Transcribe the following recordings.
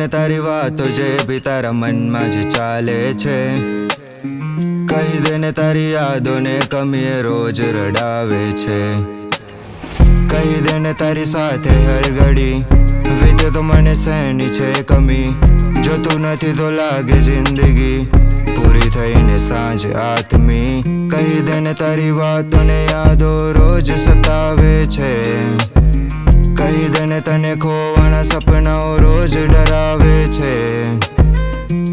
ને તારી વાતો જે બી તારા મનમાં જે ચાલે છે, કહી દે ને તારી યાદોને કમીએ રોજ રડાવે છે. કહી દે ને તારી સાથે હર ઘડી વીતે તો મને શેની છે કમી, જો તું નથી તો લાગે જિંદગી પૂરી થઈને સાંજ આથમી. કહી દે ને તારી વાતોને યાદો રોજ સતાવે છે, કહી દે ને તને ખોવાના સપનાઓ રોજ ડરાવે છે.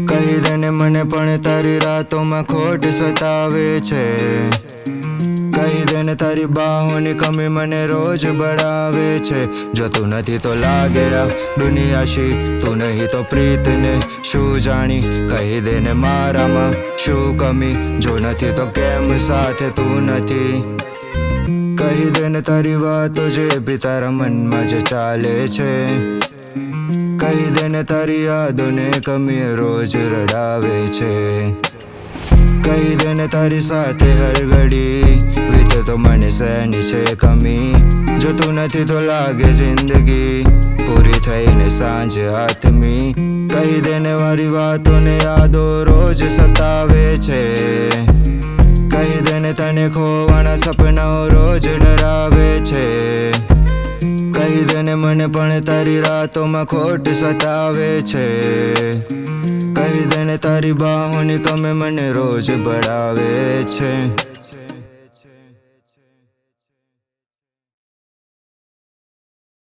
કહી દે ને મને પણ તારી રાતોમાં ખોટ સતાવે છે, કહી દે ને તારી બાહોની કમી મને રોજ બળાવે છે. જો તું નથી તો લાગે આ દુનિયા શી, તું નહીં તો પ્રીતને શું જાણી. કહી દે ને મારામાં શું કમી, જો નથી તો કેમ સાથે તું નથી. કહી દે ને તારી વાતો જે બી તારા મનમાં જે ચાલે છે, કહી દે ને તારી યાદોને કમી રોજ રડાવે છે. કહી દે ને તારી સાથે હર ઘડી વીતે તો મને શેની છે કમી, જો તું નથી તો લાગે જિંદગી પૂરી થઈને સાંજ હાથમી. કહી દે ને મારી વાતોને યાદો રોજ સતાવે છે, કહી દે ને તને ખોવાના સપનાઓ રોજ ડરાવે છે. કહી દે ને મને પણ તારી રાતોમાં ખોટ સતાવે છે, કહી દે ને તારી બાહોની કમી મને રોજ બળાવે છે.